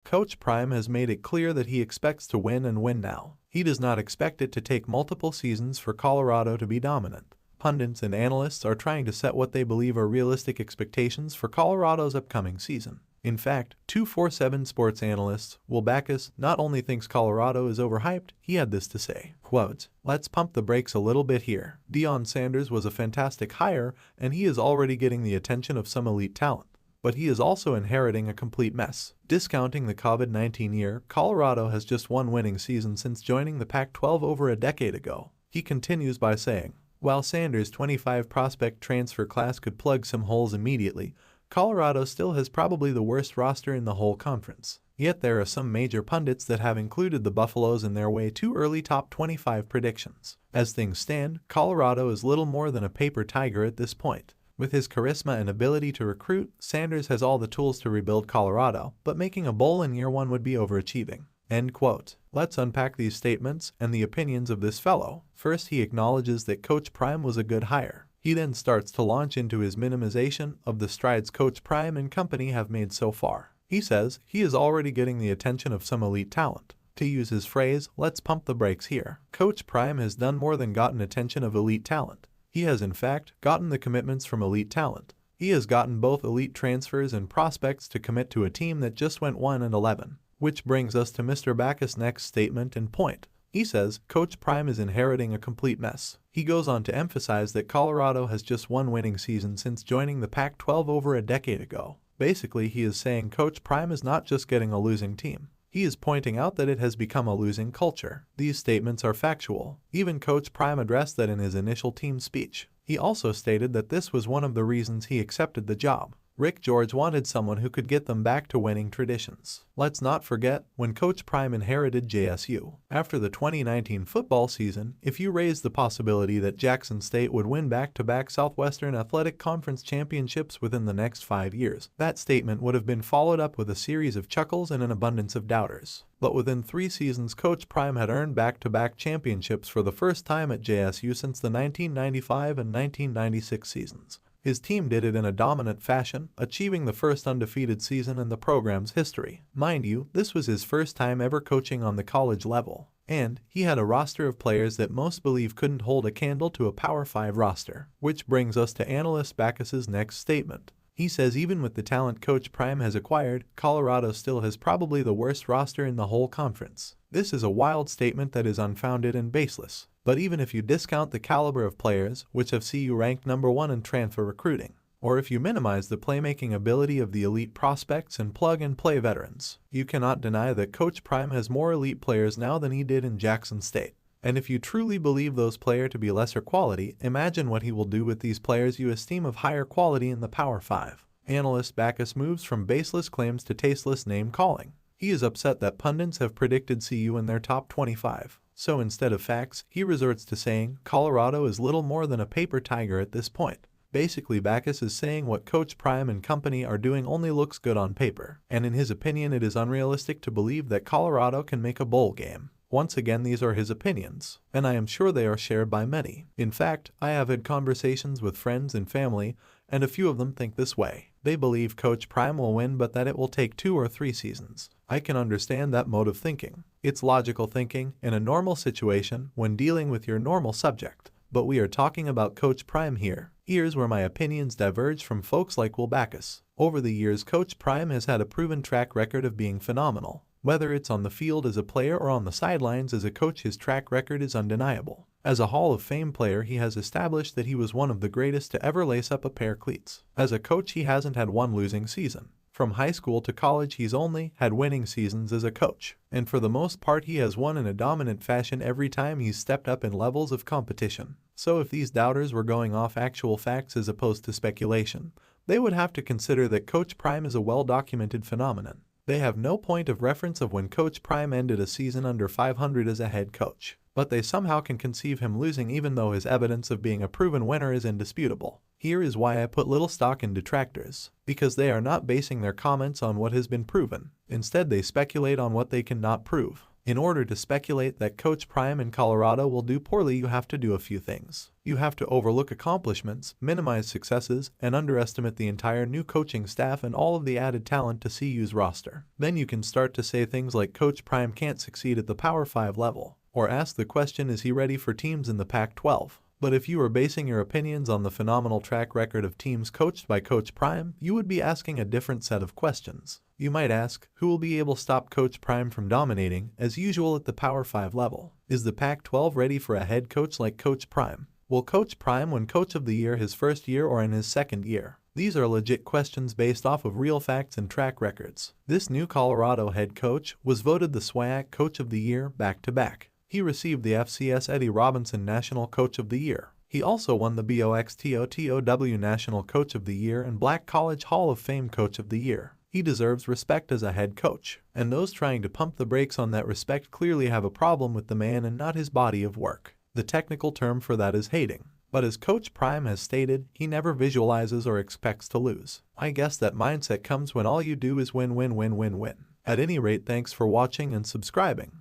Coach Prime has made it clear that he expects to win and win now. He does not expect it to take multiple seasons for Colorado to be dominant. Pundits and analysts are trying to set what they believe are realistic expectations for Colorado's upcoming season. In fact, 247 sports analyst Will Backus not only thinks Colorado is overhyped, he had this to say, quote, "Let's pump the brakes a little bit here. Deion Sanders was a fantastic hire, and he is already getting the attention of some elite talent. But he is also inheriting a complete mess." Discounting the COVID-19 year, Colorado has just one winning season since joining the Pac-12 over a decade ago. He continues by saying, while Sanders' 25 prospect transfer class could plug some holes immediately, Colorado still has probably the worst roster in the whole conference. Yet there are some major pundits that have included the Buffaloes in their way too early top 25 predictions. As things stand, Colorado is little more than a paper tiger at this point. With his charisma and ability to recruit, Sanders has all the tools to rebuild Colorado, but making a bowl in year one would be overachieving. End quote. Let's unpack these statements and the opinions of this fellow. First, he acknowledges that Coach Prime was a good hire. He then starts to launch into his minimization of the strides Coach Prime and company have made so far. He says he is already getting the attention of some elite talent. To use his phrase, let's pump the brakes here. Coach Prime has done more than gotten attention of elite talent. He has in fact gotten the commitments from elite talent. He has gotten both elite transfers and prospects to commit to a team that just went 1-11. Which brings us to Mr. Backus' next statement and point. He says Coach Prime is inheriting a complete mess. He goes on to emphasize that Colorado has just one winning season since joining the Pac-12 over a decade ago. Basically, he is saying Coach Prime is not just getting a losing team. He is pointing out that it has become a losing culture. These statements are factual. Even Coach Prime addressed that in his initial team speech. He also stated that this was one of the reasons he accepted the job. Rick George wanted someone who could get them back to winning traditions. Let's not forget when Coach Prime inherited JSU. After the 2019 football season, if you raised the possibility that Jackson State would win back-to-back Southwestern Athletic Conference championships within the next 5 years, that statement would have been followed up with a series of chuckles and an abundance of doubters. But within 3 seasons, Coach Prime had earned back-to-back championships for the first time at JSU since the 1995 and 1996 seasons. His team did it in a dominant fashion, achieving the first undefeated season in the program's history. Mind you, this was his first time ever coaching on the college level. And he had a roster of players that most believe couldn't hold a candle to a Power 5 roster. Which brings us to Analyst Backus' next statement. He says even with the talent Coach Prime has acquired, Colorado still has probably the worst roster in the whole conference. This is a wild statement that is unfounded and baseless. But even if you discount the caliber of players, which have CU ranked #1 in transfer recruiting, or if you minimize the playmaking ability of the elite prospects and plug-and-play veterans, you cannot deny that Coach Prime has more elite players now than he did in Jackson State. And if you truly believe those players to be lesser quality, imagine what he will do with these players you esteem of higher quality in the Power 5. Analyst Backus moves from baseless claims to tasteless name-calling. He is upset that pundits have predicted CU in their top 25. So instead of facts, he resorts to saying Colorado is little more than a paper tiger at this point. Basically, Backus is saying what Coach Prime and company are doing only looks good on paper, and in his opinion it is unrealistic to believe that Colorado can make a bowl game. Once again, these are his opinions, and I am sure they are shared by many. In fact, I have had conversations with friends and family, and a few of them think this way. They believe Coach Prime will win, but that it will take 2 or 3 seasons. I can understand that mode of thinking. It's logical thinking in a normal situation when dealing with your normal subject. But we are talking about Coach Prime here. Here's where my opinions diverge from folks like Will Backus. Over the years, Coach Prime has had a proven track record of being phenomenal. Whether it's on the field as a player or on the sidelines as a coach, his track record is undeniable. As a Hall of Fame player, he has established that he was one of the greatest to ever lace up a pair of cleats. As a coach, he hasn't had one losing season. From high school to college, he's only had winning seasons as a coach. And for the most part, he has won in a dominant fashion every time he's stepped up in levels of competition. So if these doubters were going off actual facts as opposed to speculation, they would have to consider that Coach Prime is a well-documented phenomenon. They have no point of reference of when Coach Prime ended a season under 500 as a head coach. But they somehow can conceive him losing even though his evidence of being a proven winner is indisputable. Here is why I put little stock in detractors, because they are not basing their comments on what has been proven. Instead, they speculate on what they cannot prove. In order to speculate that Coach Prime in Colorado will do poorly, you have to do a few things. You have to overlook accomplishments, minimize successes, and underestimate the entire new coaching staff and all of the added talent to CU's roster. Then you can start to say things like Coach Prime can't succeed at the Power 5 level, or ask the question, is he ready for teams in the Pac-12? But if you were basing your opinions on the phenomenal track record of teams coached by Coach Prime, you would be asking a different set of questions. You might ask, who will be able to stop Coach Prime from dominating, as usual, at the Power 5 level? Is the Pac-12 ready for a head coach like Coach Prime? Will Coach Prime win Coach of the Year his first year or in his second year? These are legit questions based off of real facts and track records. This new Colorado head coach was voted the SWAC Coach of the Year back-to-back. He received the FCS Eddie Robinson National Coach of the Year. He also won the BOXTOTOW National Coach of the Year and Black College Hall of Fame Coach of the Year. He deserves respect as a head coach, and those trying to pump the brakes on that respect clearly have a problem with the man and not his body of work. The technical term for that is hating. But as Coach Prime has stated, he never visualizes or expects to lose. I guess that mindset comes when all you do is win, win, win, win, win. At any rate, thanks for watching and subscribing.